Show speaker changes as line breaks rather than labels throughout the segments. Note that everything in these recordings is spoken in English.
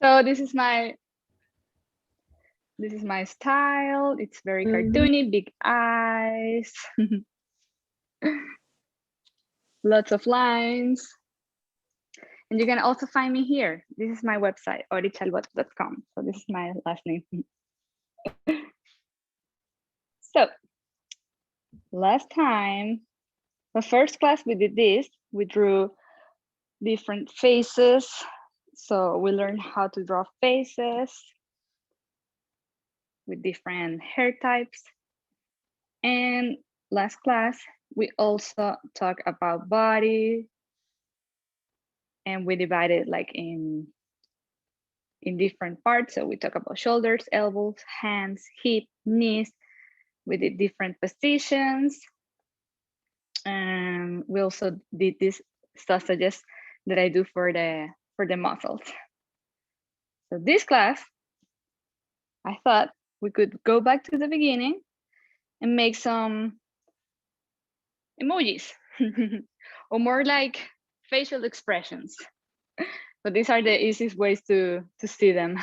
So this is my style. It's very cartoony, big eyes, lots of lines. And you can also find me here. This is my website, orichalbaud.com. So this is my last name. So last time, the first class we did this, we drew different faces. So we learned how to draw faces with different hair types. And last class, we also talk about body, and we divide it like in different parts. So we talk about shoulders, elbows, hands, hip, knees. We did different positions. And we also did these sausages that I do for the muscles. So this class, I thought we could go back to the beginning and make some emojis or more like facial expressions. But these are the easiest ways to see them.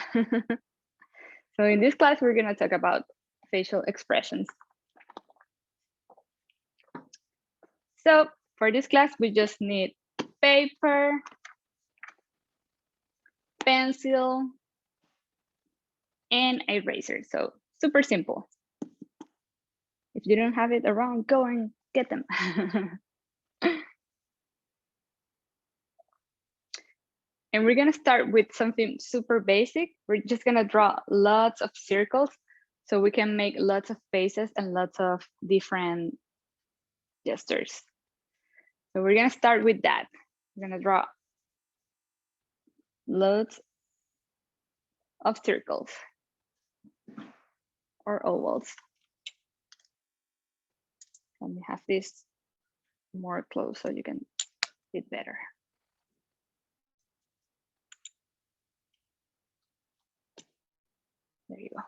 So in this class, we're gonna talk about facial expressions. So for this class, we just need paper, pencil, and eraser. So super simple. If you don't have it around, go and get them. And we're gonna start with something super basic. We're just gonna draw lots of circles so we can make lots of faces and lots of different gestures. So we're gonna start with that. We're gonna draw loads of circles or ovals. Let me have this more close so you can see it better. There you go.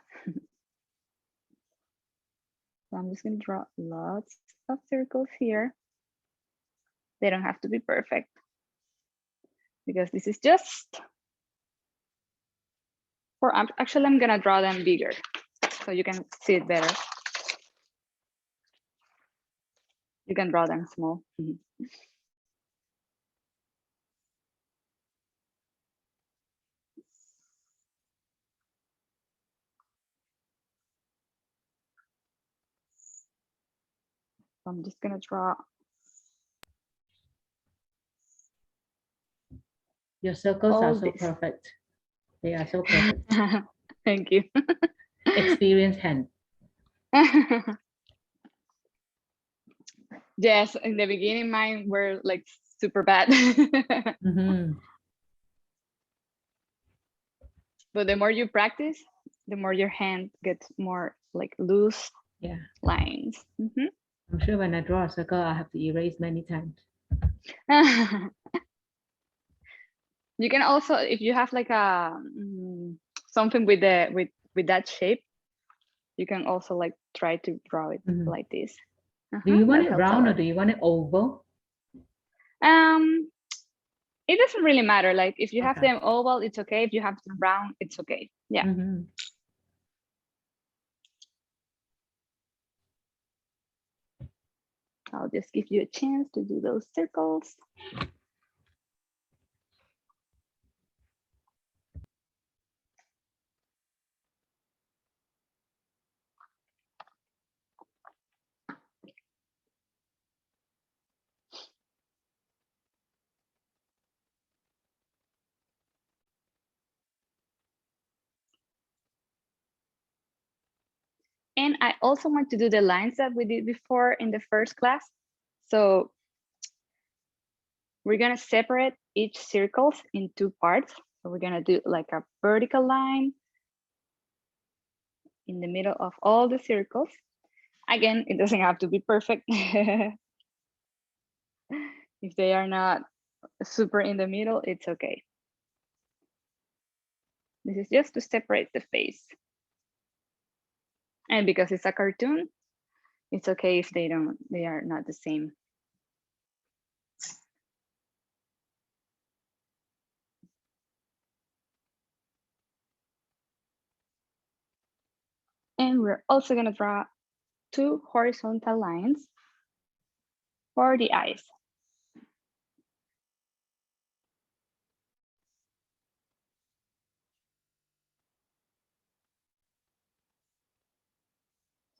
So I'm just gonna draw lots of circles here. They don't have to be perfect because this is just for, actually I'm gonna draw them bigger so you can see it better. You can draw them small. So I'm just gonna draw.
Your circles are so perfect. They are so perfect.
Thank you.
Experienced hand.
Yes, in the beginning, mine were like super bad. But the more you practice, the more your hand gets more like loose lines.
I'm sure when I draw a circle, I have to erase many times.
You can also, if you have like a something with the with that shape, you can also like try to draw it like this.
Do you want it round or do you want it oval?
It doesn't really matter. Like if you have them oval, it's okay. If you have them round, it's okay. Yeah. I'll just give you a chance to do those circles. And I also want to do the lines that we did before in the first class. So we're gonna separate each circles in two parts. So we're gonna do like a vertical line in the middle of all the circles. Again, it doesn't have to be perfect. If they are not super in the middle, it's okay. This is just to separate the face. And because it's a cartoon, it's okay if they are not the same. we're also gonna draw 2 horizontal lines for the eyes.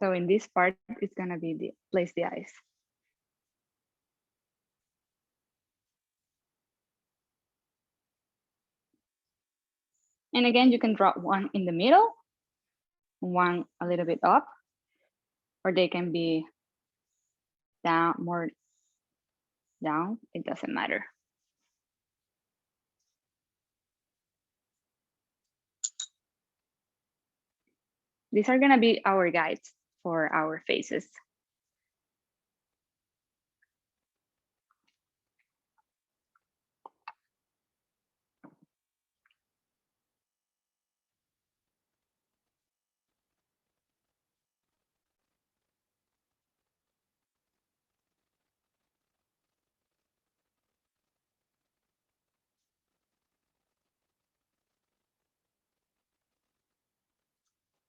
So in this part, it's gonna be place the eyes. And again, you can draw one in the middle, one a little bit up, or they can be down, more down, it doesn't matter. These are gonna be our guides for our faces.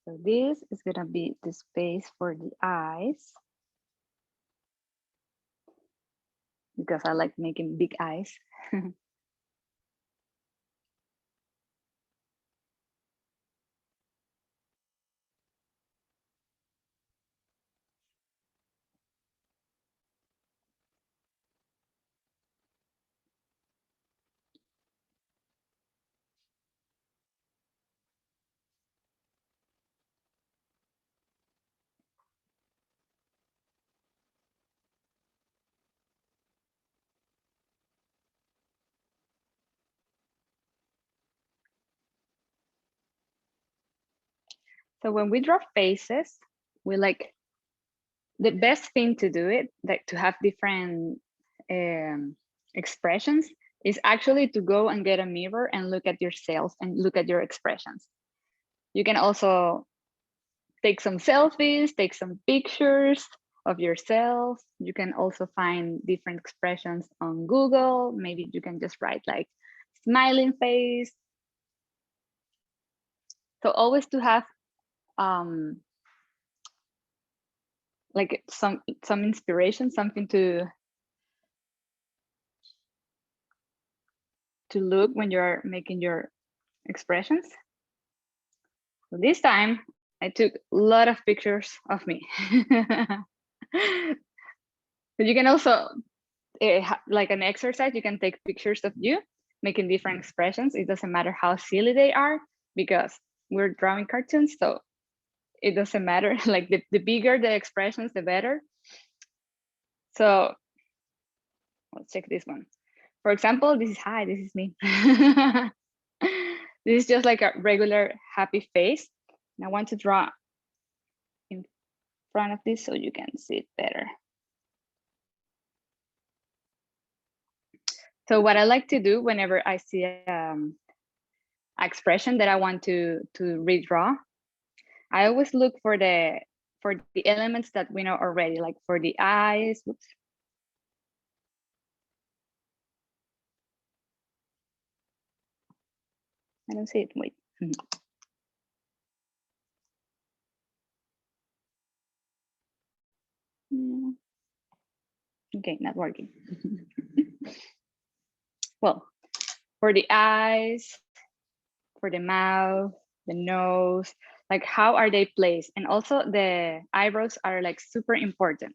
So this is gonna be the space for the eyes, because I like making big eyes. So when we draw faces, we like, the best thing to do it, like to have different expressions, is actually to go and get a mirror and look at yourself and look at your expressions. You can also take some selfies, take some pictures of yourself. You can also find different expressions on Google. Maybe you can just write like smiling face. So always to have like some inspiration, something to look when you're making your expressions. So this time I took a lot of pictures of me. But you can also, like an exercise, you can take pictures of you making different expressions. It doesn't matter how silly they are, because we're drawing cartoons, so it doesn't matter. Like the bigger the expressions, the better. So let's check this one. For example, this is, hi, this is me. This is just like a regular happy face. And I want to draw in front of this so you can see it better. So what I like to do whenever I see expression that I want to redraw, I always look for the elements that we know already, like for the eyes. Whoops. I don't see it. Wait. Okay, not working. Well, for the eyes, for the mouth, the nose, like how are they placed? And also the eyebrows are like super important.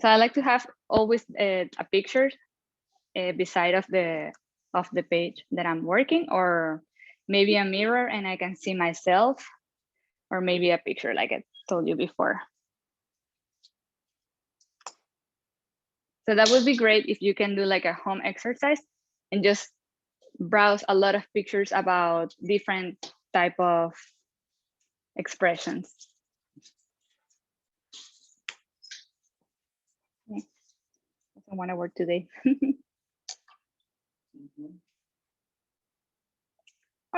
So I like to have always a picture beside of the page that I'm working, or maybe a mirror and I can see myself, or maybe a picture like I told you before. So that would be great if you can do like a home exercise and just browse a lot of pictures about different type of expressions. Okay. Doesn't want to work today.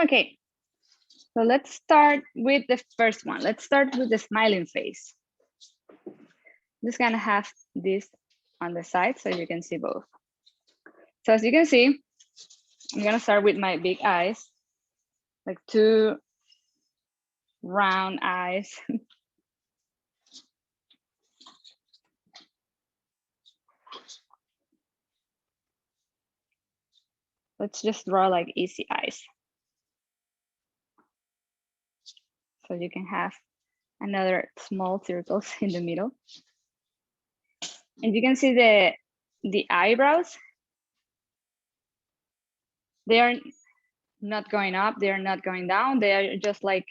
Okay, so let's start with the first one. Let's start with the smiling face. I'm just gonna have this on the side so you can see both. So as you can see, I'm gonna start with my big eyes, like two round eyes. Let's just draw like easy eyes. So you can have another small circles in the middle. And you can see the eyebrows. They are not going up, they are not going down. They are just like,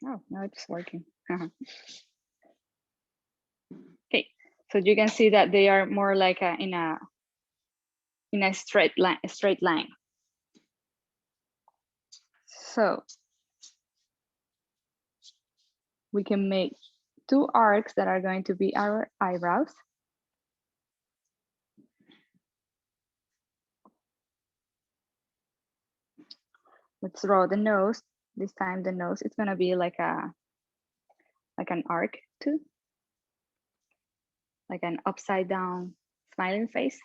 oh, now it's working. Okay, so you can see that they are more like in a straight line. So we can make two arcs that are going to be our eyebrows. Let's draw the nose. This time the nose is gonna be like an arc too, like an upside down smiling face.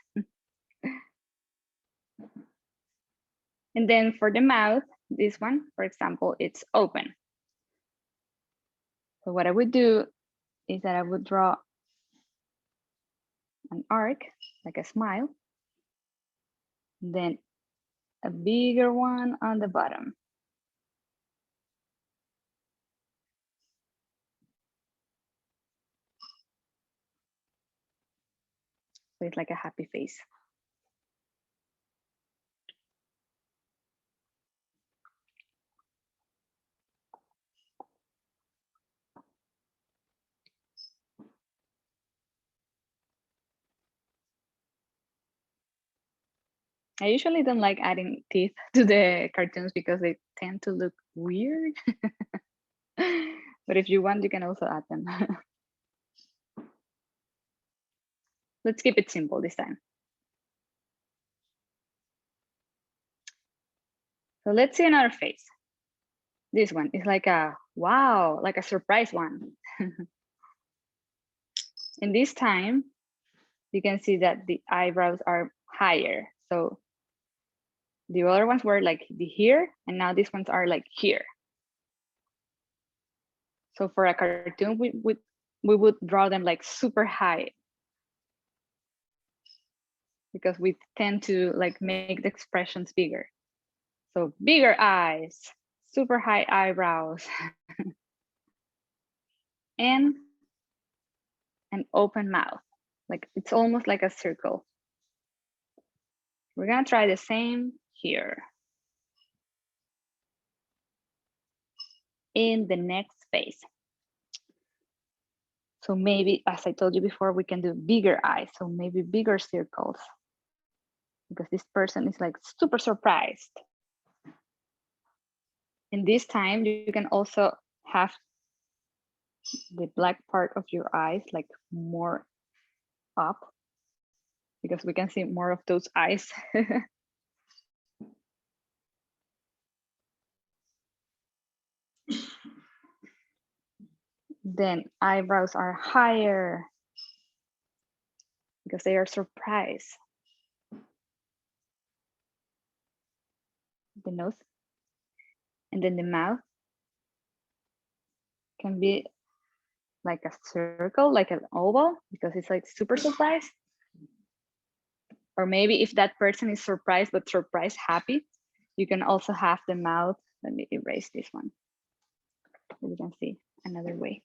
And then for the mouth, this one, for example, it's open. So what I would do is that I would draw an arc, like a smile, then a bigger one on the bottom. So it's like a happy face. I usually don't like adding teeth to the cartoons because they tend to look weird. But if you want, you can also add them. Let's keep it simple this time. So let's see another face. This one is like a, wow, like a surprise one. And this time, you can see that the eyebrows are higher. So the other ones were like here, and now these ones are like here. So for a cartoon, we would draw them like super high, because we tend to like make the expressions bigger. So bigger eyes, super high eyebrows, and an open mouth. Like it's almost like a circle. We're gonna try the same here. In the next phase. So maybe, as I told you before, we can do bigger eyes. So maybe bigger circles, because this person is like super surprised. And this time you can also have the black part of your eyes like more up, because we can see more of those eyes. Then eyebrows are higher because they are surprised. The nose, and then the mouth can be like a circle, like an oval, because it's like super surprised. Or maybe if that person is surprised, but surprised happy, you can also have the mouth. Let me erase this one so you can see another way.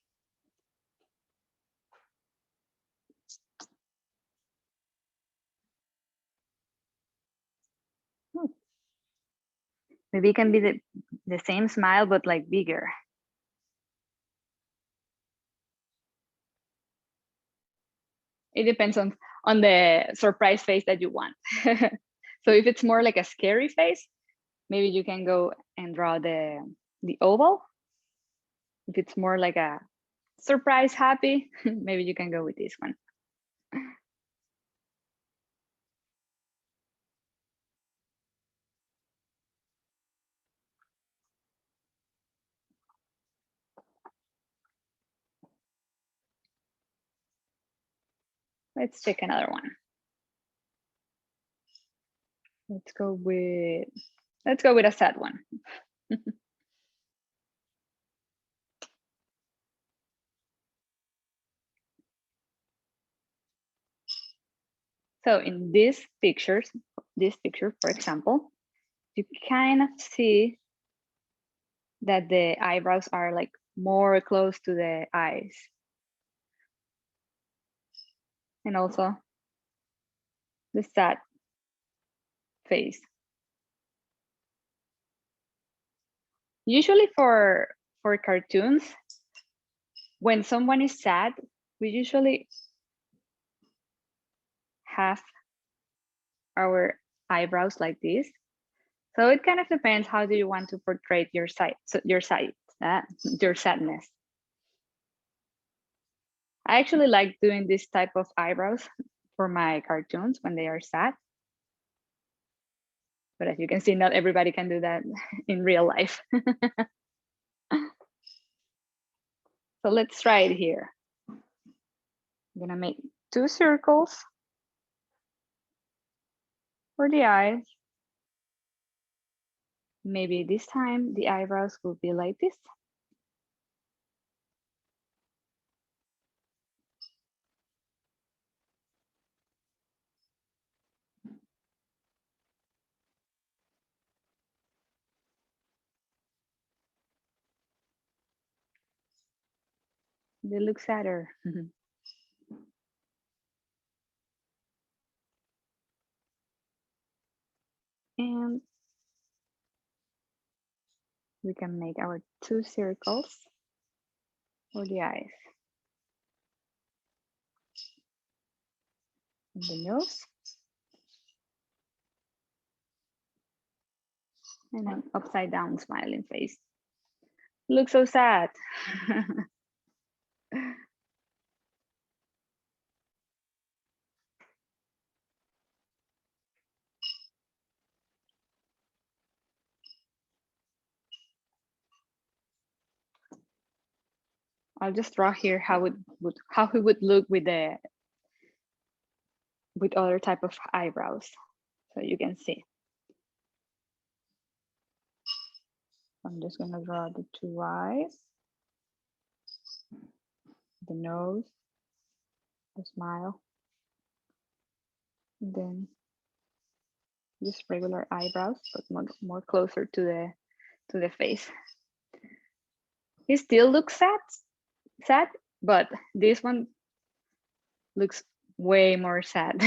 Maybe it can be the same smile, but like bigger. It depends on the surprise face that you want. So if it's more like a scary face, maybe you can go and draw the oval. If it's more like a surprise happy, maybe you can go with this one. Let's check another one. Let's go with a sad one. So in these pictures, this picture, for example, you kind of see that the eyebrows are like more close to the eyes. And also the sad face. Usually for cartoons, when someone is sad, we usually have our eyebrows like this. So it kind of depends, how do you want to portray your your sadness. I actually like doing this type of eyebrows for my cartoons when they are sad. But as you can see, not everybody can do that in real life. So let's try it here. I'm gonna make 2 circles for the eyes. Maybe this time the eyebrows will be like this. They look sadder. And we can make our 2 circles for the eyes. And the nose. And an upside down smiling face. Looks so sad. I'll just draw here how he would look with other type of eyebrows, so you can see. I'm just gonna draw the 2 eyes, the nose, the smile, and then just regular eyebrows, but more closer to the face. He still looks sad, but this one looks way more sad.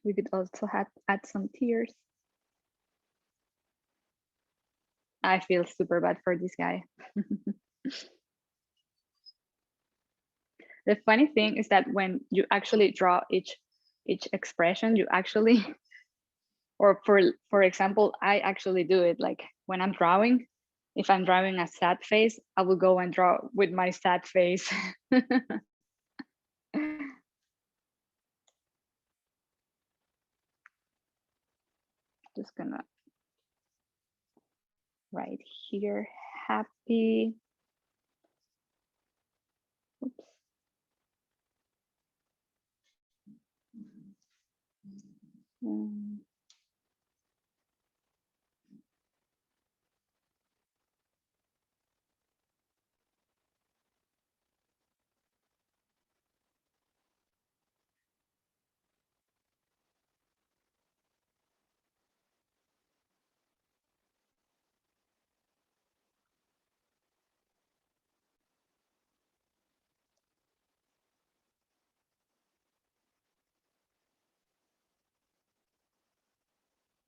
We could also add some tears. I feel super bad for this guy. The funny thing is that when you actually draw each expression, you actually, or for example, I actually do it, like when I'm drawing, if I'm drawing a sad face, I will go and draw with my sad face. Just gonna write here, happy. Oops.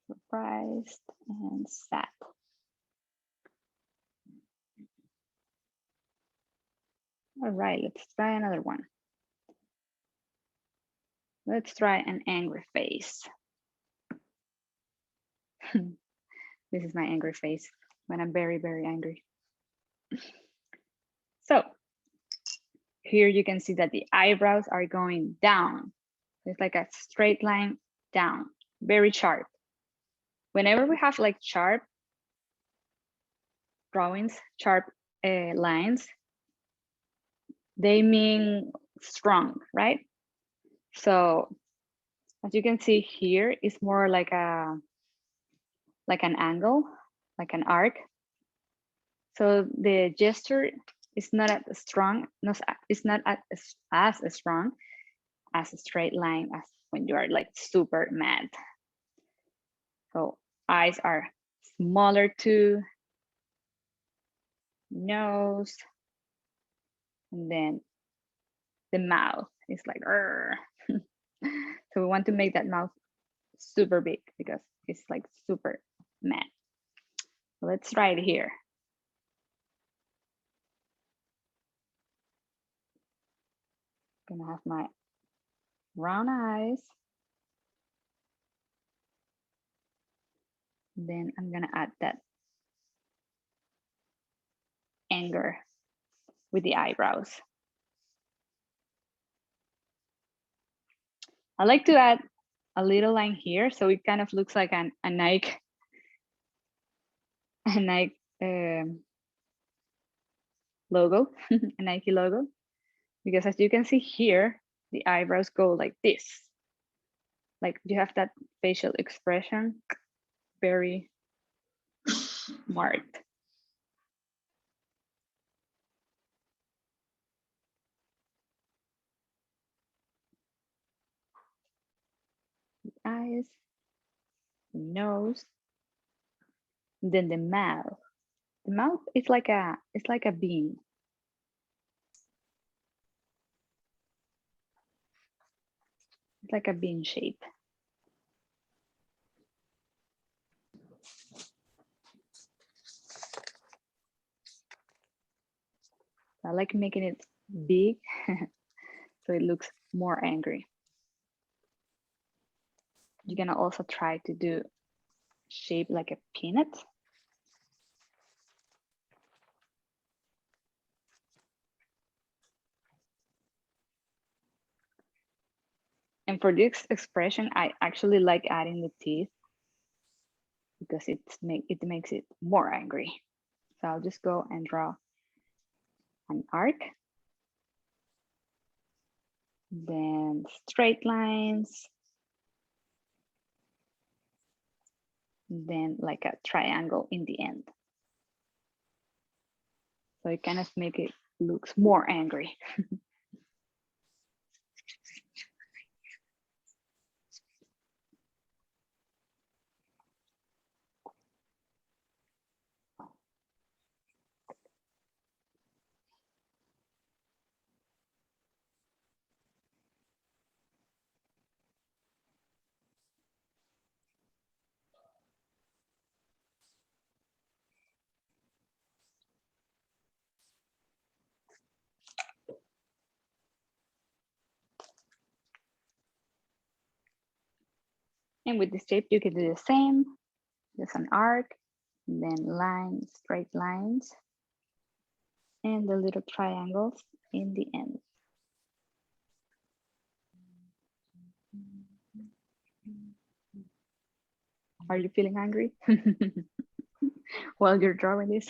Surprised and sad. All right, let's try another one. Let's try an angry face. This is my angry face when I'm very, very angry. So here you can see that the eyebrows are going down. It's like a straight line down, very sharp. Whenever we have like sharp drawings, sharp lines, they mean strong, right? So as you can see here, it's more like an angle, like an arc. So the gesture is not as strong, it's not as strong as a straight line as when you are like super mad. So eyes are smaller too, nose, and then the mouth is like, so we want to make that mouth super big because it's like super mad. So let's try it here. Gonna have my round eyes. Then I'm gonna add that anger with the eyebrows. I like to add a little line here so it kind of looks like a Nike, logo, a Nike logo, because as you can see here, the eyebrows go like this. Like you have that facial expression very marked. The eyes, the nose, then the mouth. The mouth is like a bean. It's like a bean shape. I like making it big so it looks more angry. You're gonna also try to do shape like a peanut. And for this expression, I actually like adding the teeth because it makes it more angry. So I'll just go and draw an arc, then straight lines, then like a triangle in the end. So it kind of make it looks more angry. And with this shape, you can do the same, just an arc, then lines, straight lines, and the little triangles in the end. Are you feeling angry while you're drawing this?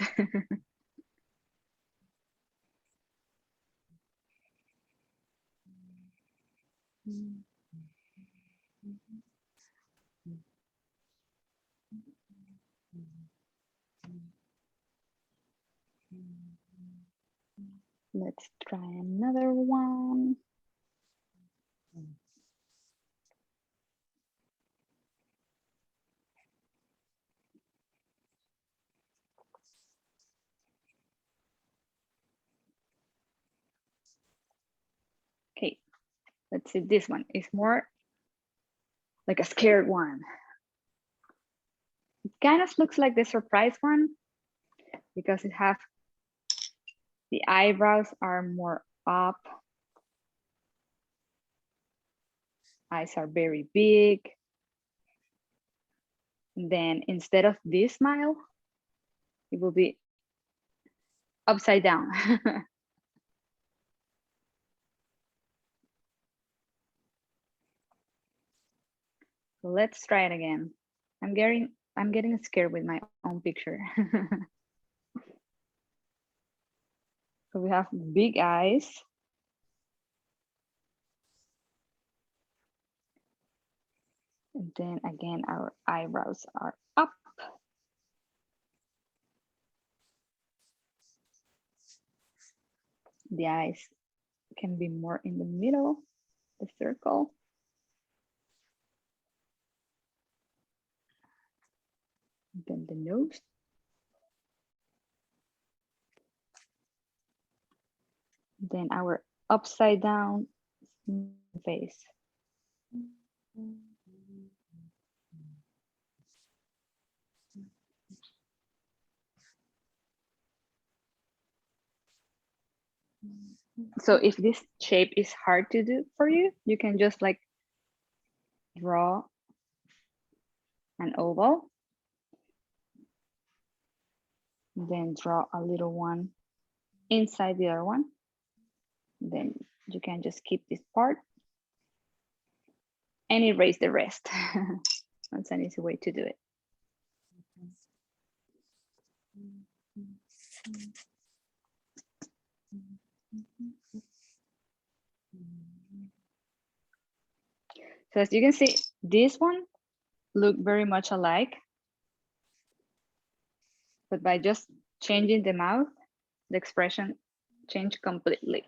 Let's try another one. Okay, let's see, this one is more like a scared one. It kind of looks like the surprise one because it have the eyebrows are more up. Eyes are very big. And then instead of this smile, it will be upside down. So let's try it again. I'm getting scared with my own picture. So we have big eyes. And then again, our eyebrows are up. The eyes can be more in the middle, the circle. Then the nose. Then our upside down face. So if this shape is hard to do for you, you can just like draw an oval, then draw a little one inside the other one. Then you can just keep this part and erase the rest. That's an easy way to do it. So as you can see, this one look very much alike, but by just changing the mouth, the expression changed completely.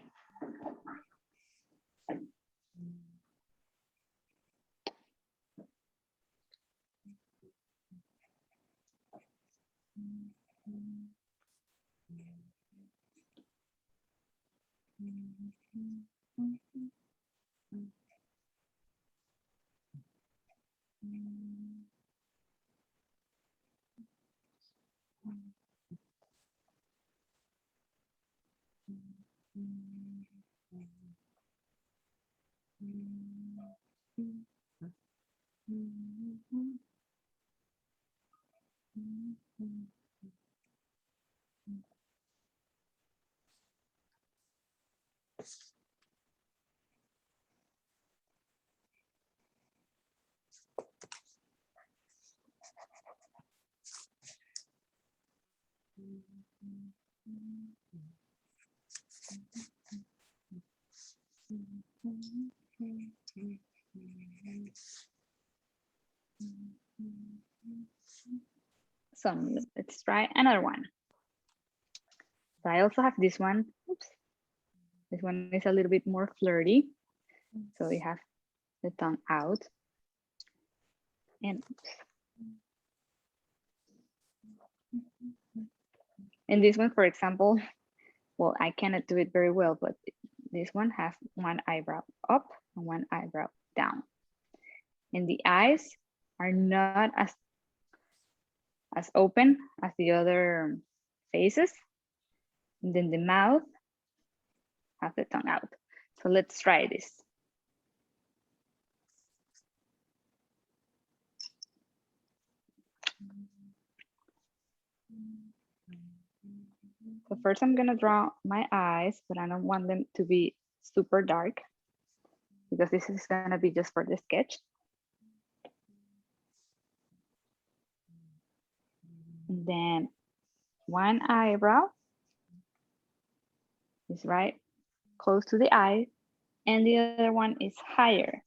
So let's try another one. So I also have this one. Oops. This one is a little bit more flirty. So we have the tongue out. And in this one, for example, well, I cannot do it very well, but this one has one eyebrow up and one eyebrow down. And the eyes are not as open as the other faces. And then the mouth has the tongue out. So let's try this. So first I'm gonna draw my eyes, but I don't want them to be super dark because this is gonna be just for the sketch. And then one eyebrow is right close to the eye, and the other one is higher.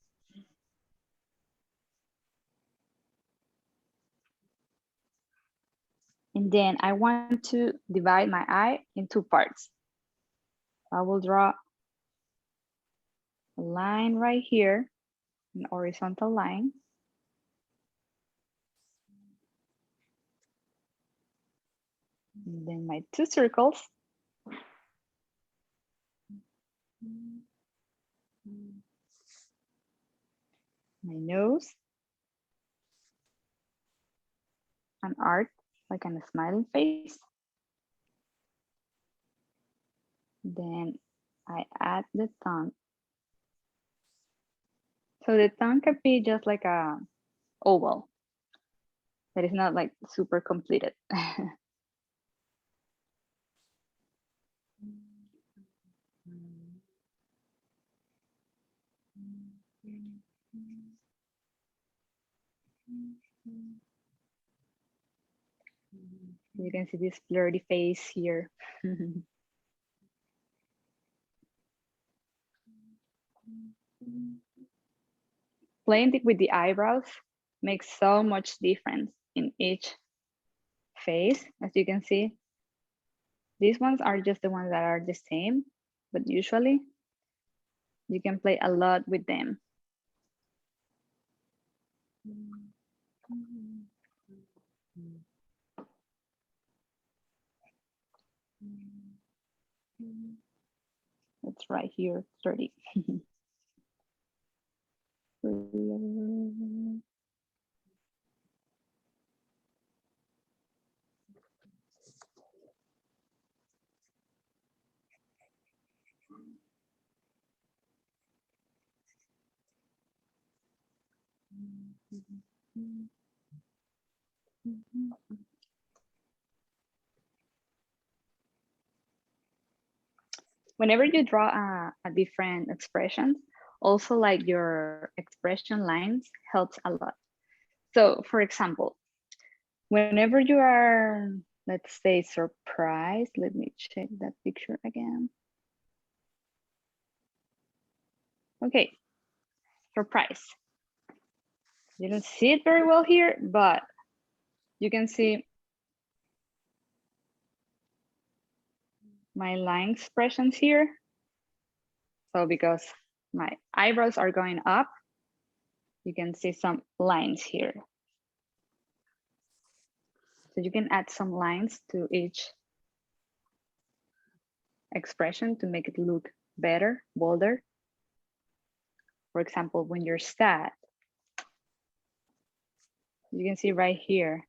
And then I want to divide my eye in two parts. I will draw a line right here, an horizontal line. And then my two circles. My nose. An arc, like a smiling face. Then I add the tongue. So the tongue could be just like a oval. That is not like super completed. You can see this flirty face here. Playing with the eyebrows makes so much difference in each face. As you can see, these ones are just the ones that are the same, but usually you can play a lot with them. It's right here, 30. Whenever you draw a different expression, also like your expression lines helps a lot. So for example, whenever you are, let's say, surprised, let me check that picture again. Okay, surprise. You don't see it very well here, but you can see my line expressions here. So because my eyebrows are going up, you can see some lines here. So you can add some lines to each expression to make it look better, bolder. For example, when you're sad, you can see right here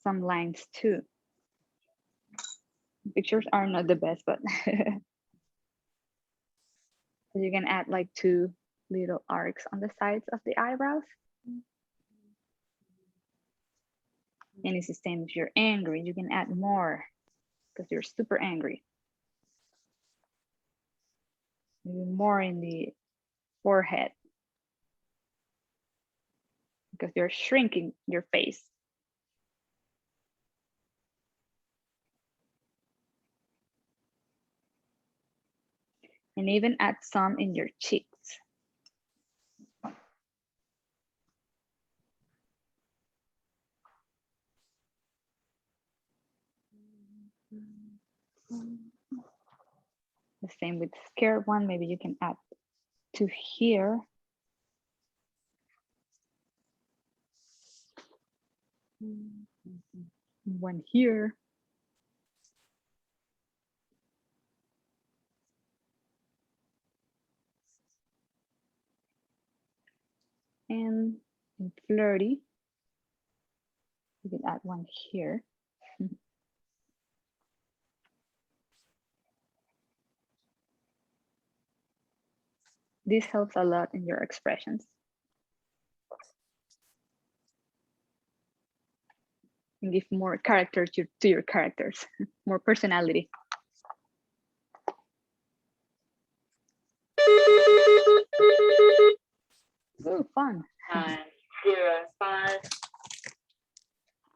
some lines too. Pictures are not the best, but you can add like 2 little arcs on the sides of the eyebrows. And it's the same if you're angry, you can add more because you're super angry. Maybe more in the forehead because you're shrinking your face. And even add some in your cheeks. The same with the scared one, maybe you can add 2 here. One here. And flirty, you can add 1 here. This helps a lot in your expressions. And give more character to your characters, more personality. Oh, fun.
905.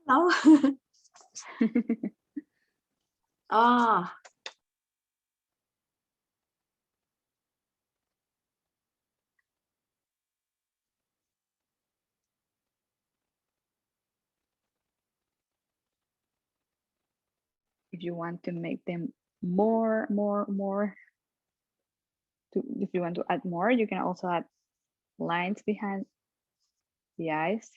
Hello. Ah.
If you want to make them more, if you want to add more, you can also add lines behind the eyes.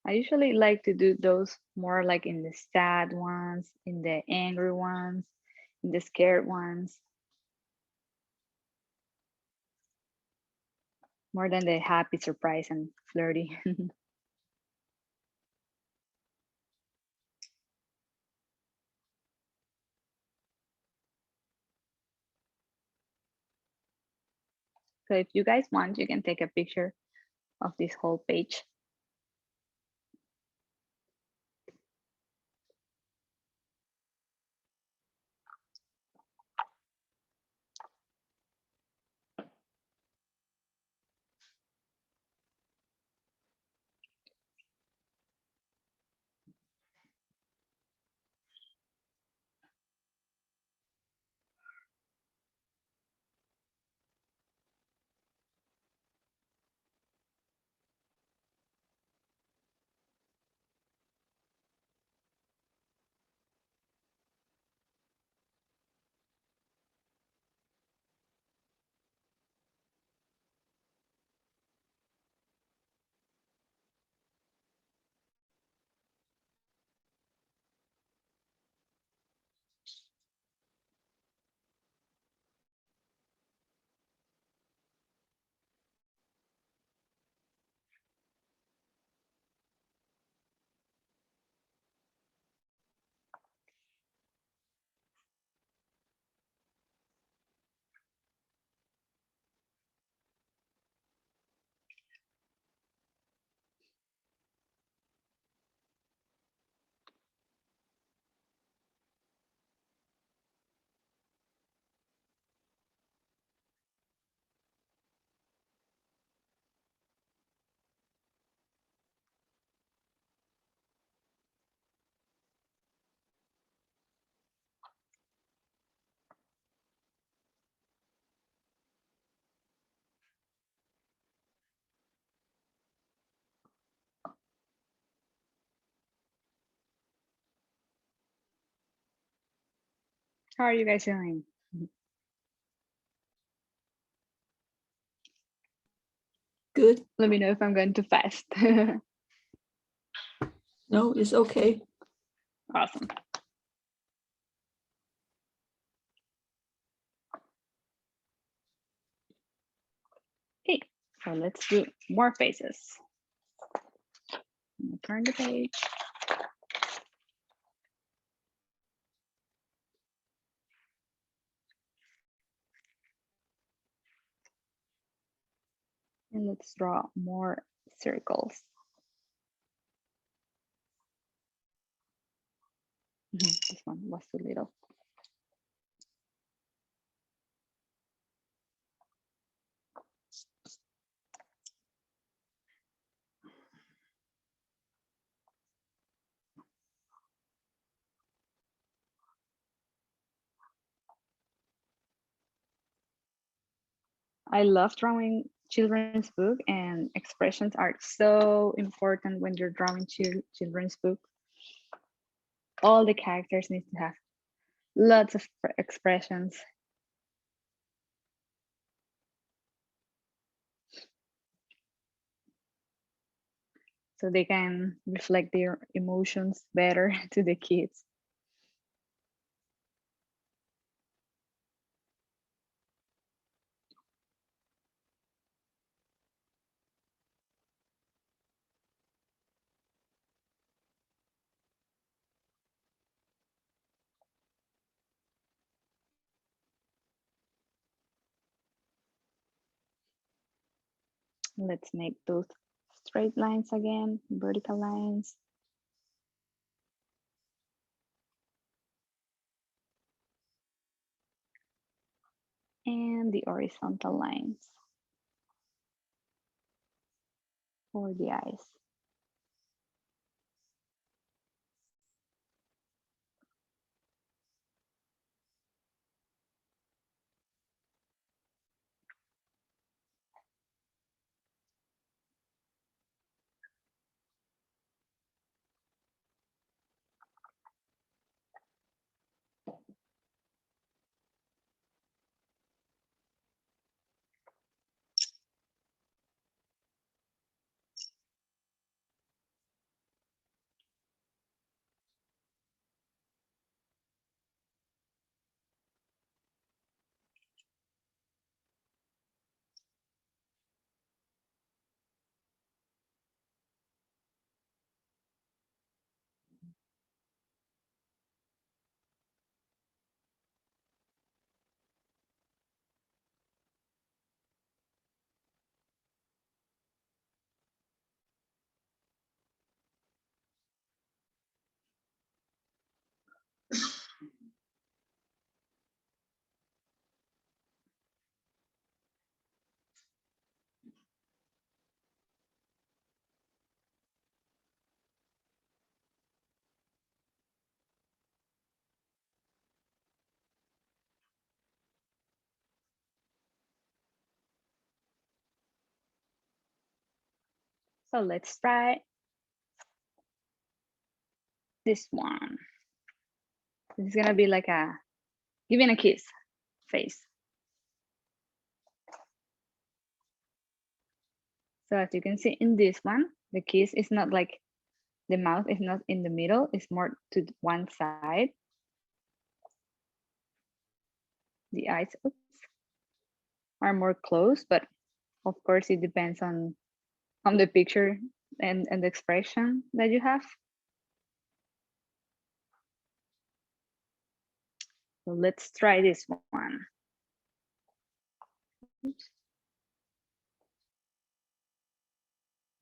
I usually like to do those more like in the sad ones, in the angry ones, in the scared ones. More than the happy, surprise, and flirty. So if you guys want, you can take a picture of this whole page. How are you guys doing?
Good.
Let me know if I'm going too fast.
No, it's okay.
Awesome. Okay, so let's do more faces. Turn the page. And let's draw more circles. This one was too little. I love drawing children's book, and expressions are so important when you're drawing children's book. All the characters need to have lots of expressions. So they can reflect their emotions better to the kids. Let's make those straight lines again, vertical lines. And the horizontal lines for the eyes. So let's try this one. It's gonna be like a giving a kiss face. So as you can see in this one, the kiss is not like the mouth is not in the middle, it's more to one side. The eyes are more close, but of course it depends on the picture and the expression that you have. So let's try this one. Oops.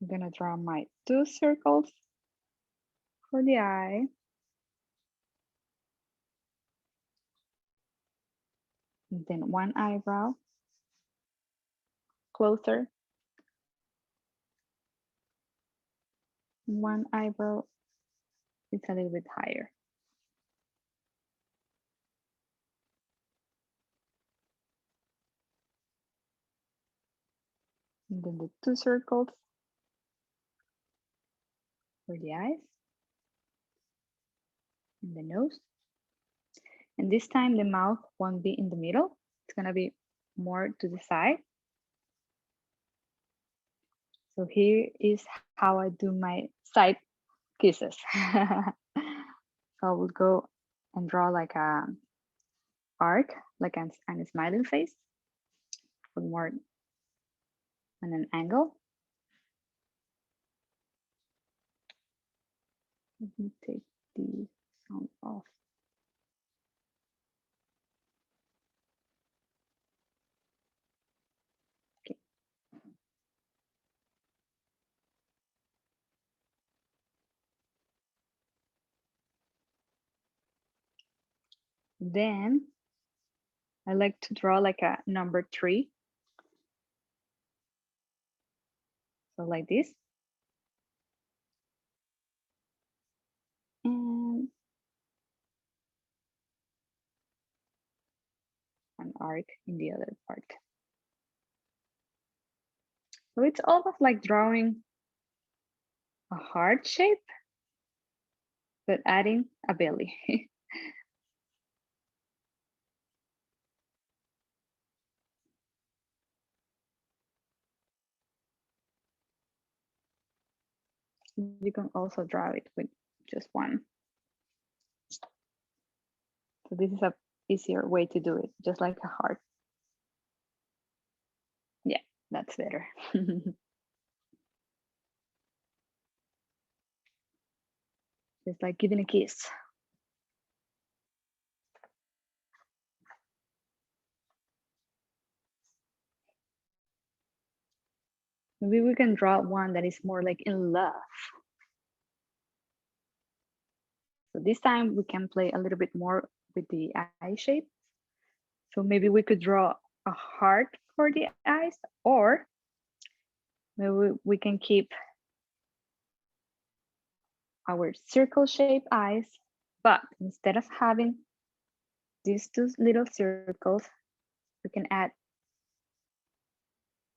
I'm gonna draw my 2 circles for the eye. And then 1 eyebrow closer. 1 eyebrow is a little bit higher. And then the 2 circles for the eyes and the nose. And this time the mouth won't be in the middle. It's gonna be more to the side. So here is how I do my side kisses. So I will go and draw like a arc, like a smiling face, with more on an angle. Let me take the sound off. Okay. Then I like to draw like a number 3. So like this. And an arc in the other part. So it's almost like drawing a heart shape, but adding a belly. You can also draw it with just one. So this is a easier way to do it, just like a heart. Yeah, that's better. It's like giving a kiss. Maybe we can draw one that is more like in love. So this time we can play a little bit more with the eye shape. So maybe we could draw a heart for the eyes, or maybe we can keep our circle shaped eyes, but instead of having these two little circles, we can add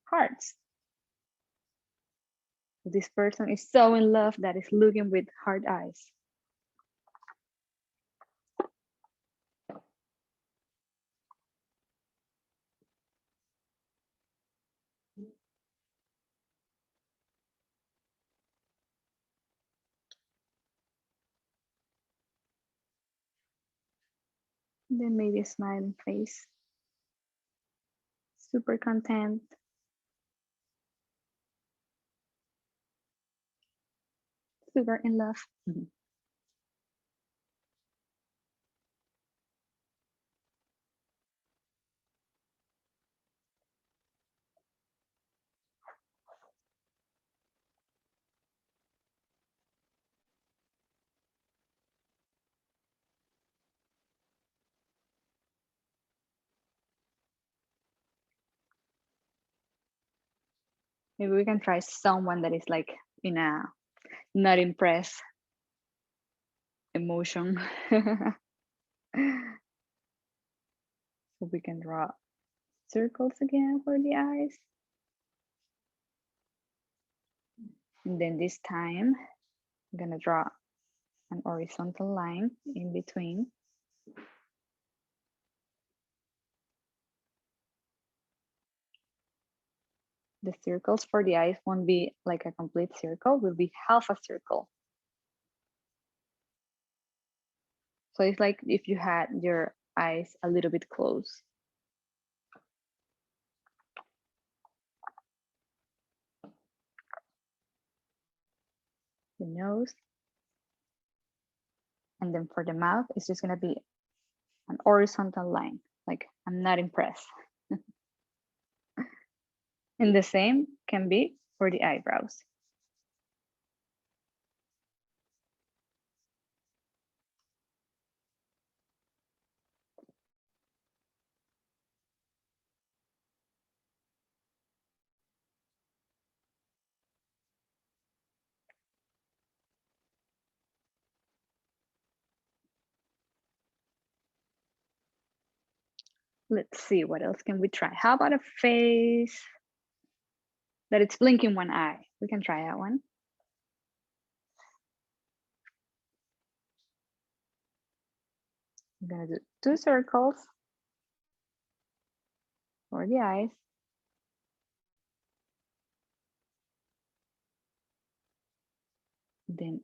hearts. This person is so in love that is looking with hard eyes. Then maybe a smiling face. Super content. Super in love. Maybe we can try someone that is like in a not impressed emotion. So we can draw circles again for the eyes. And then this time, I'm gonna draw an horizontal line in between. The circles for the eyes won't be like a complete circle, will be half a circle. So it's like if you had your eyes a little bit closed. The nose. And then for the mouth, it's just gonna be an horizontal line. Like, I'm not impressed. And the same can be for the eyebrows. Let's see, what else can we try? How about a face that it's blinking one eye? We can try that one. I'm gonna do 2 circles for the eyes. Then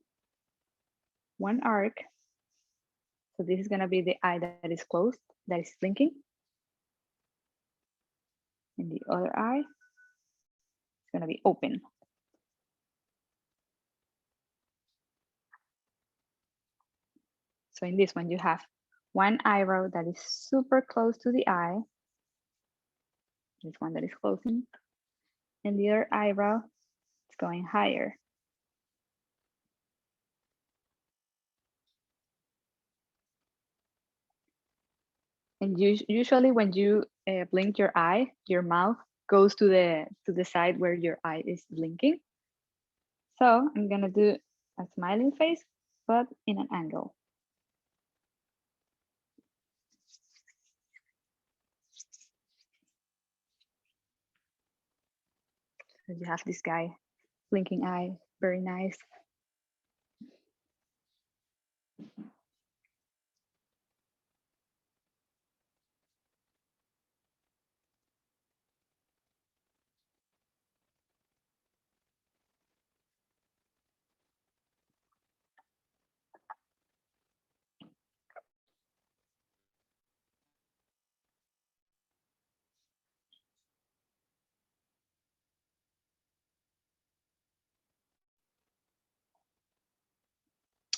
1 arc. So this is going to be the eye that is closed, that is blinking. And the other eye is going to be open. So in this one, you have 1 eyebrow that is super close to the eye. This one that is closing. And the other eyebrow is going higher. And usually when you blink your eye, your mouth goes to the side where your eye is blinking. So I'm gonna do a smiling face, but in an angle. So you have this guy, blinking eye, very nice.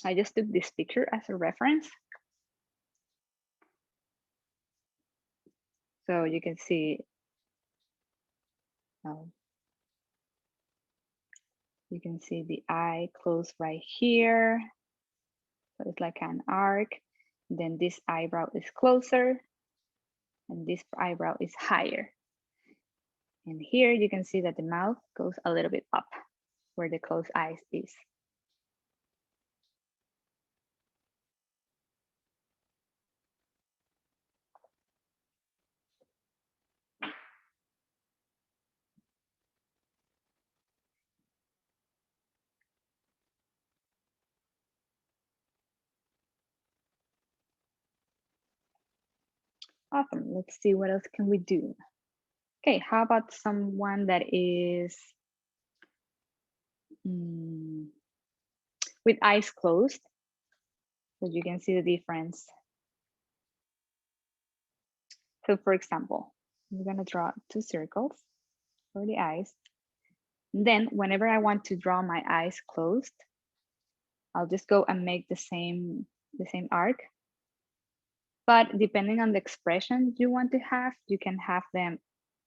I just took this picture as a reference. So you can see, you can see the eye closed right here. So it's like an arc. Then this eyebrow is closer and this eyebrow is higher. And here you can see that the mouth goes a little bit up where the closed eyes is. Awesome. Let's see what else can we do. Okay, how about someone that is with eyes closed? So you can see the difference. So for example, I'm gonna draw 2 circles for the eyes. Then whenever I want to draw my eyes closed, I'll just go and make the same arc. But depending on the expression you want to have, you can have them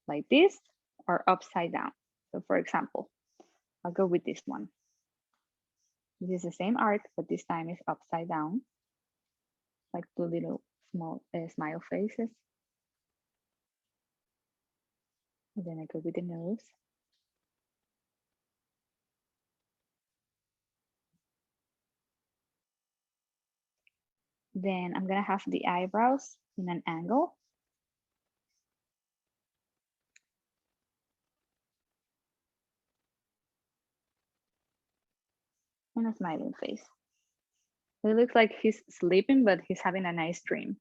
like this or upside down. So for example, I'll go with this one. This is the same arc, but this time it's upside down, like 2 little small smile faces. And then I go with the nose. Then I'm gonna have the eyebrows in an angle. And a smiling face. It looks like he's sleeping, but he's having a nice dream.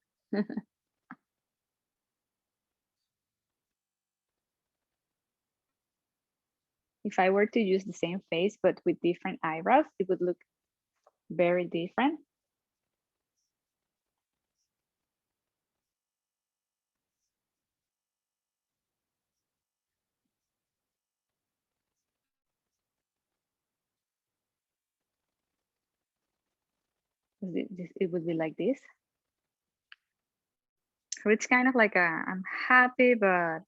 If I were to use the same face, but with different eyebrows, it would look very different. It would be like this. So it's kind of like a I'm happy, but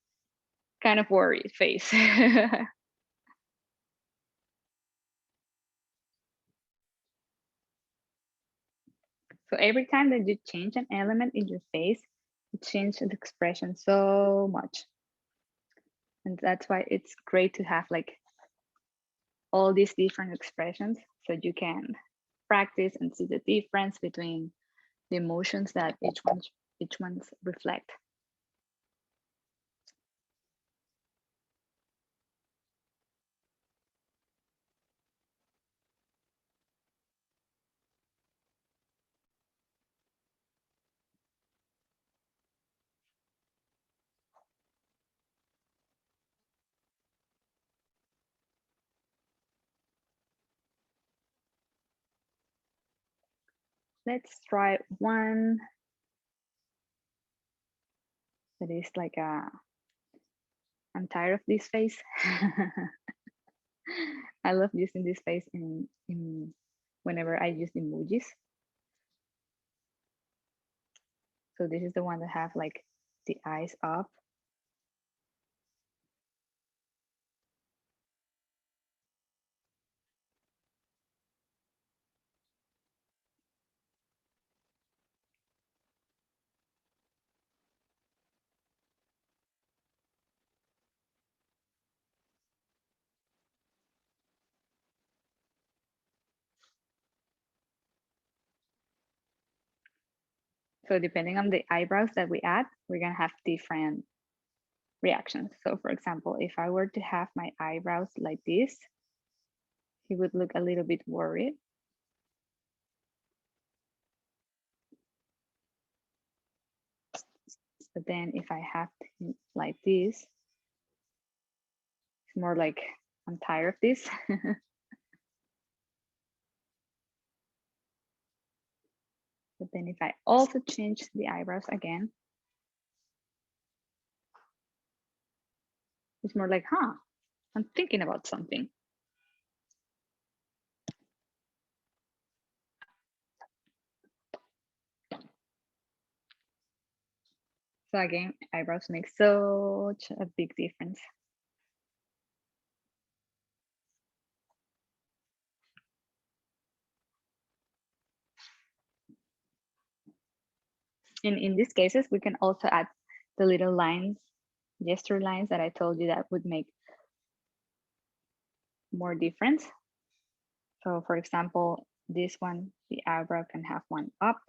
kind of worried face. So every time that you change an element in your face, it changes the expression so much. And that's why it's great to have like all these different expressions so you can practice and see the difference between the emotions that each one's reflect. let's try one that is like I'm tired of this face. I love using this face in whenever I use emojis. So this is the one that have like the eyes up. So depending on the eyebrows that we add, we're gonna have different reactions. So for example, if I were to have my eyebrows like this, he would look a little bit worried. But then if I have it like this, it's more like I'm tired of this. But then if I also change the eyebrows again, it's more like, huh, I'm thinking about something. So again, eyebrows make such a big difference. And in these cases, we can also add the little lines, gesture lines that I told you that would make more difference. So for example, this one, the eyebrow can have one up.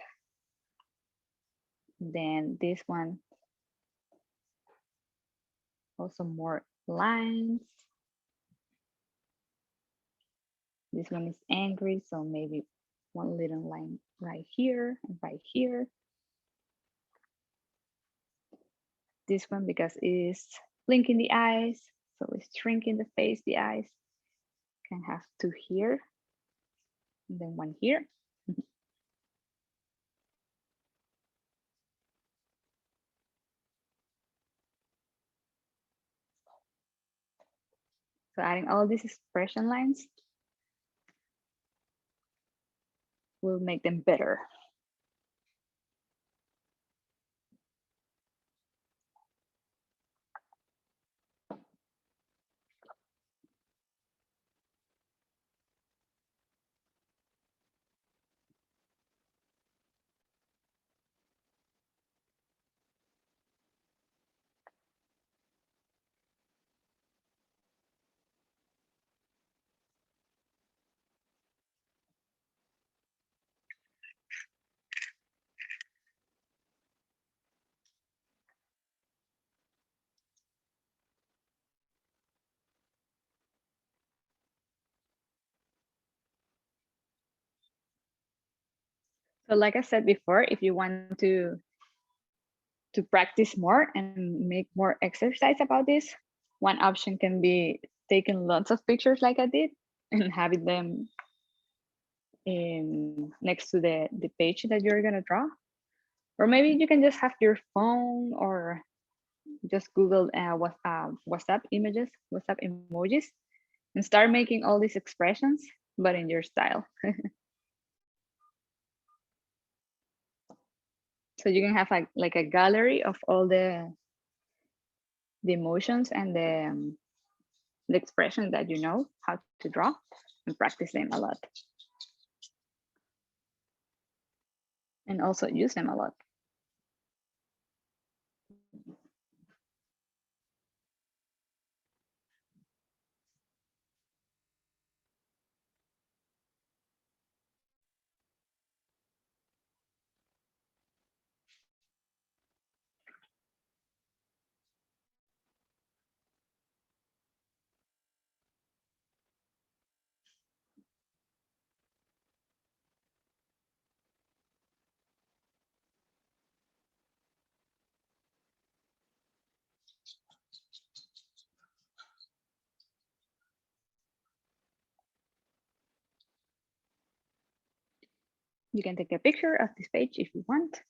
Then this one, also more lines. This one is angry, so maybe one little line right here and right here. This one, because it's blinking the eyes, so it's shrinking the face, the eyes, can have two here, and then one here. So adding all these expression lines will make them better. So like I said before, if you want to practice more and make more exercise about this, one option can be taking lots of pictures like I did and having them next to the page that you're gonna draw. Or maybe you can just have your phone or just Google WhatsApp images, WhatsApp emojis, and start making all these expressions, but in your style. So you can have like a gallery of all the emotions and the expression that you know how to draw and practice them a lot. And also use them a lot. You can take a picture of this page if you want.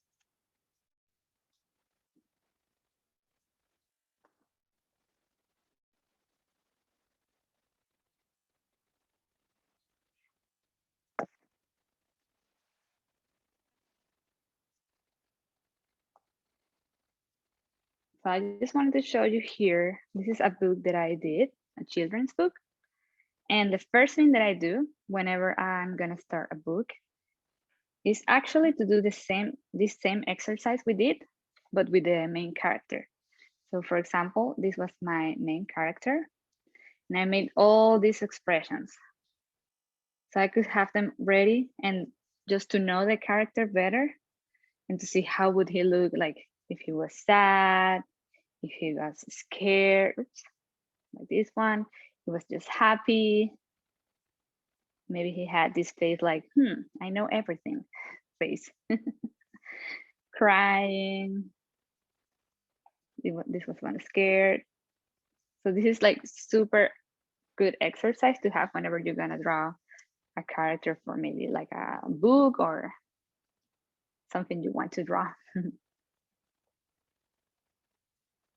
So I just wanted to show you here, this is a book that I did, a children's book. And the first thing that I do whenever I'm gonna start a book is actually to do this same exercise we did, but with the main character. So for example, this was my main character, and I made all these expressions. So I could have them ready and just to know the character better and to see how would he look like if he was sad, if he was scared, oops, like this one, he was just happy. Maybe he had this face like, I know everything face. Crying. This was one scared. So this is like super good exercise to have whenever you're gonna draw a character for maybe like a book or something you want to draw.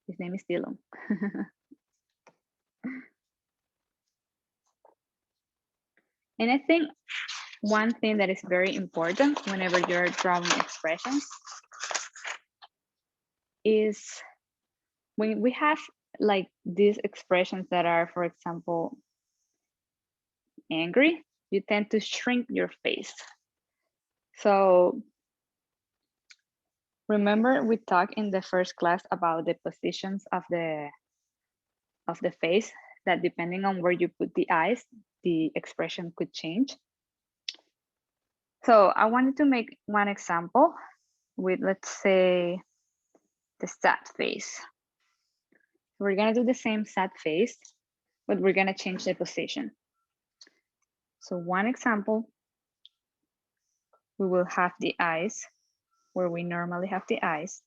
His name is Dylan. And I think one thing that is very important whenever you're drawing expressions is when we have like these expressions that are, for example, angry, you tend to shrink your face. So remember we talked in the first class about the positions of the face, that depending on where you put the eyes, the expression could change. So I wanted to make one example with, let's say, the sad face. We're gonna do the same sad face, but we're gonna change the position. So one example, we will have the eyes where we normally have the eyes.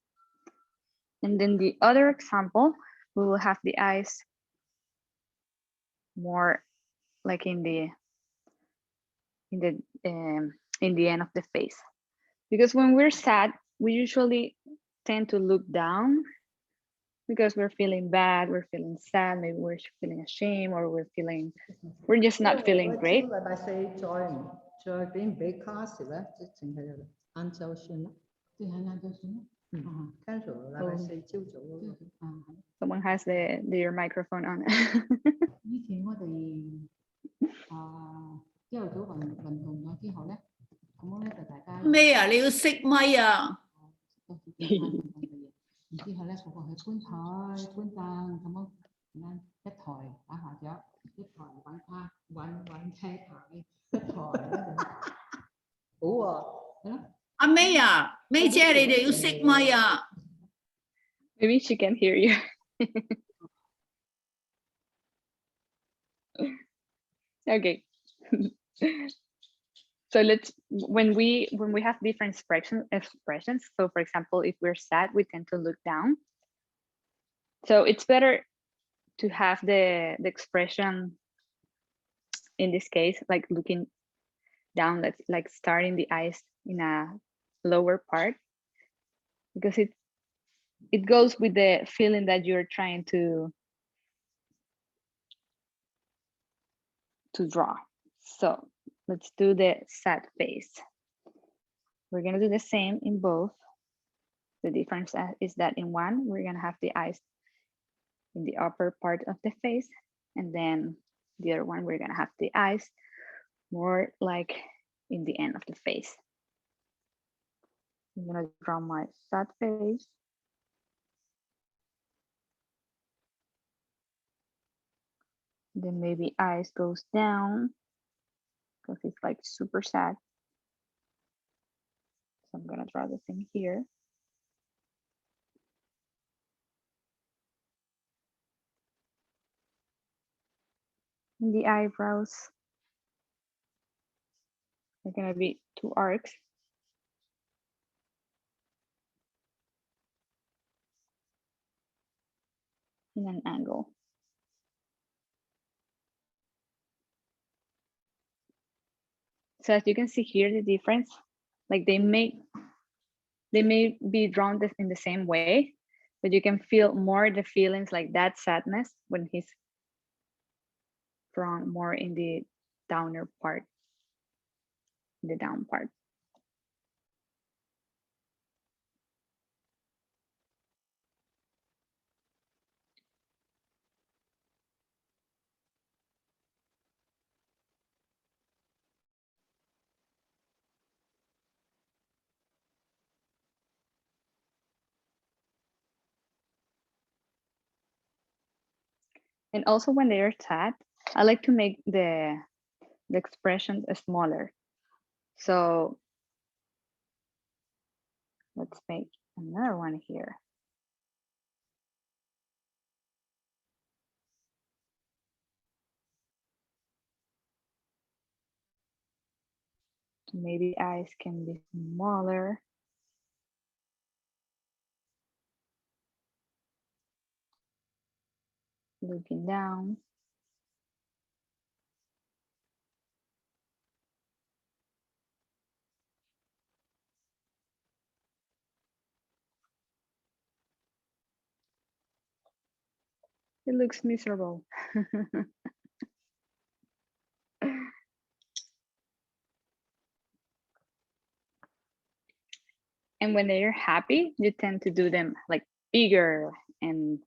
And then the other example, we will have the eyes more like in the end of the face. Because when we're sad, we usually tend to look down because we're feeling bad, we're feeling sad, maybe we're feeling ashamed, or we're just not feeling great. Someone has their microphone on.
以前我哋朝頭早運動咗之後咧，咁樣咧就大家咩啊？你要熄咪啊？然之後咧，個個去搬台、搬凳咁樣，一台打下咗，一台揾卡揾車牌，一台好喎，係咯。阿 May 啊，May 姐，你哋要熄咪啊
？Maybe she can hear you. Okay. So when we have different expressions. So for example, if we're sad, we tend to look down. So it's better to have the expression in this case, like looking down, like starting the eyes in a lower part, because it goes with the feeling that you're trying to draw. So let's do the sad face. We're gonna do the same in both. The difference is that in one, we're gonna have the eyes in the upper part of the face, and then the other one, we're gonna have the eyes more like in the end of the face. I'm gonna draw my sad face. Then maybe eyes goes down because it's like super sad. So I'm gonna draw the thing here. And the eyebrows are gonna be two arcs. In an angle. So as you can see here, the difference Like they may be drawn in the same way, but you can feel more the feelings like that sadness when he's drawn more in the downer part, the down part. And also when they're sad, I like to make the expressions smaller. So let's make another one here. Maybe eyes can be smaller. Looking down. It looks miserable. And when they're happy, you tend to do them like bigger and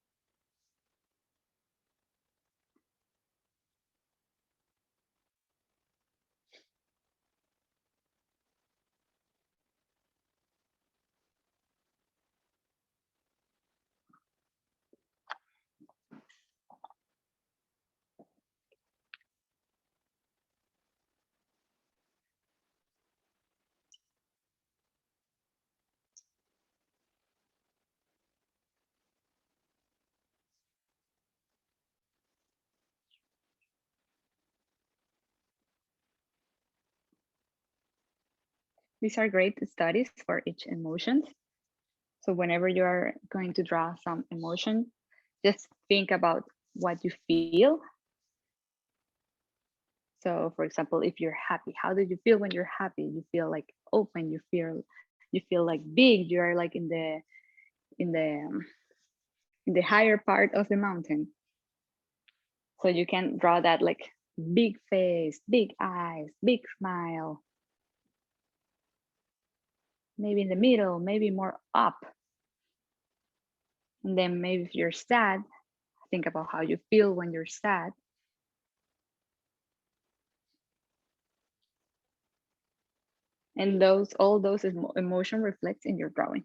these are great studies for each emotion. So whenever you are going to draw some emotion, just think about what you feel. So for example, if you're happy, how do you feel when you're happy? You feel like open, you feel like big, you are like in in the in the higher part of the mountain. So you can draw that like big face, big eyes, big smile. Maybe in the middle, maybe more up. And then maybe if you're sad, think about how you feel when you're sad. And all those emotion reflects in your drawing.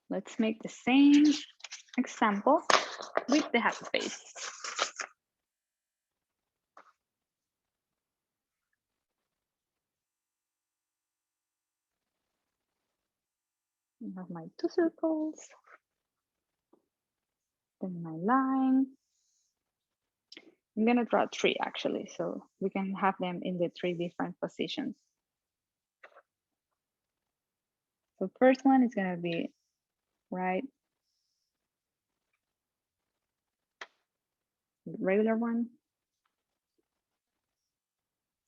Let's make the same example with the happy face. I have my 2 circles, then my line. I'm gonna draw 3 actually, so we can have them in the 3 different positions. So first one is gonna be right, regular one.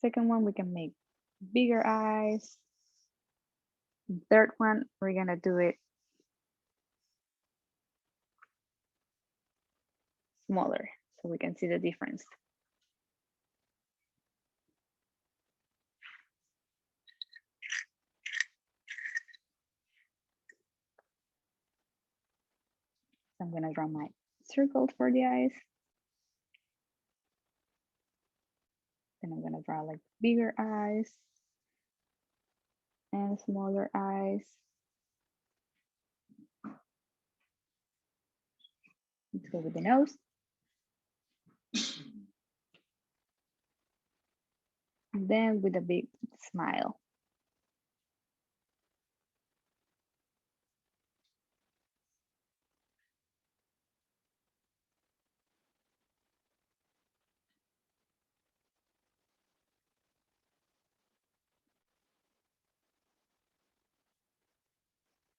Second one, we can make bigger eyes. Third one, we're gonna do it smaller so we can see the difference. So I'm gonna draw my circles for the eyes. Then I'm gonna draw like bigger eyes and smaller eyes. Let's go with the nose. And then with a big smile.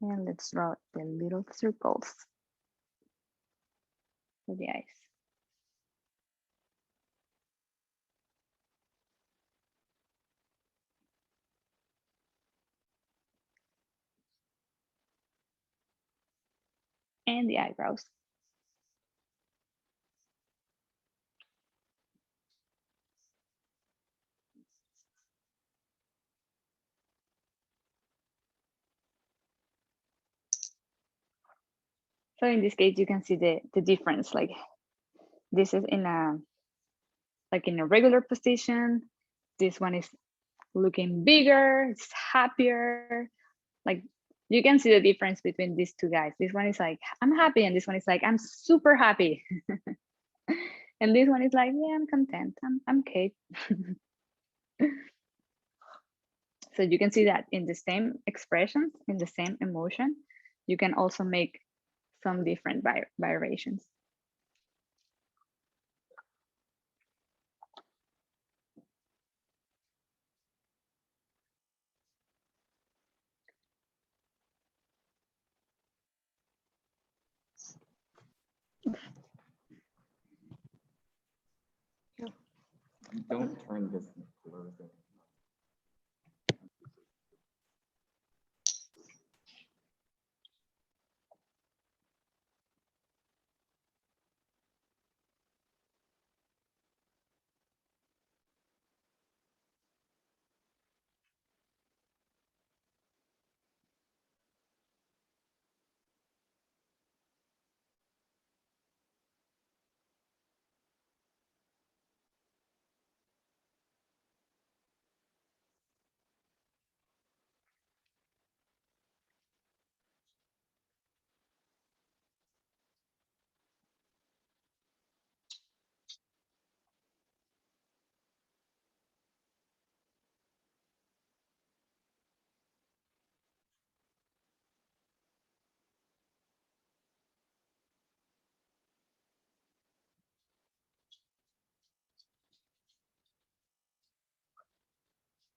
And let's draw the little circles for the eyes. And the eyebrows. So in this case, you can see the difference. Like this is in a regular position. This one is looking bigger, it's happier. Like you can see the difference between these two guys. This one is like, I'm happy, and this one is like, I'm super happy. And this one is like, yeah, I'm content. I'm okay. So you can see that in the same expression, in the same emotion, you can also make some different variations.
Don't turn this blur thing.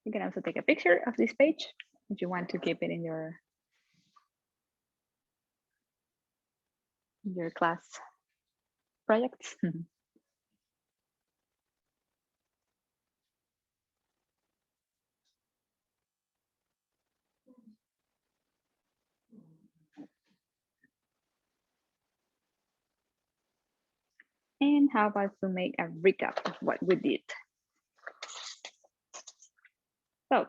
You can also take a picture of this page if you want to keep it in your class projects. And how about to make a recap of what we did? So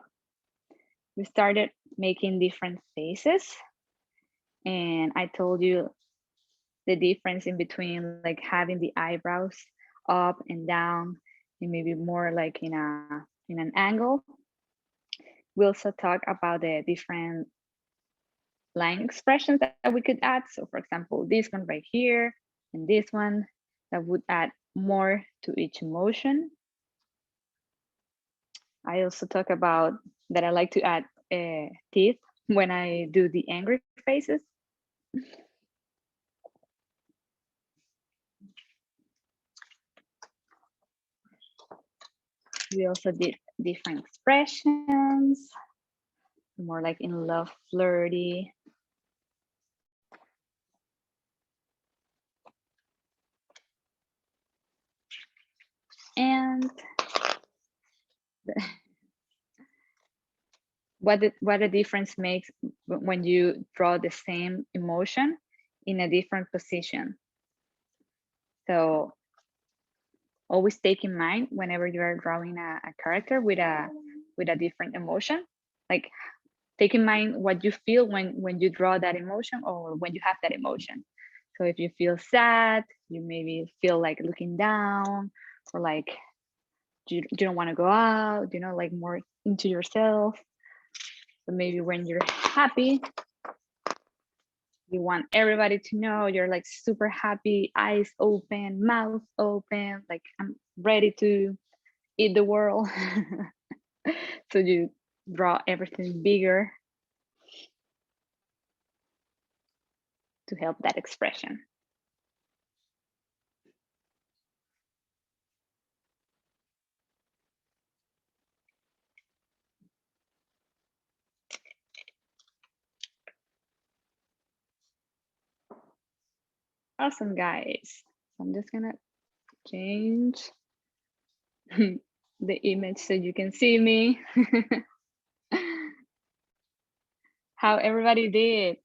we started making different faces, and I told you the difference in between like having the eyebrows up and down, and maybe more like in an angle. We also talk about the different line expressions that we could add. So for example, this one right here and this one that would add more to each emotion. I also talk about that I like to add teeth when I do the angry faces. We also did different expressions, more like in love, flirty. And what a difference makes when you draw the same emotion in a different position. So always take in mind whenever you are drawing a character with a different emotion, like take in mind what you feel when you draw that emotion or when you have that emotion. So if you feel sad, you maybe feel like looking down, or like you don't want to go out, like more into yourself. So maybe when you're happy, you want everybody to know you're like super happy, eyes open, mouth open, like I'm ready to eat the world. So you draw everything bigger to help that expression. Awesome, guys. So I'm just gonna change the image so you can see me. How everybody did.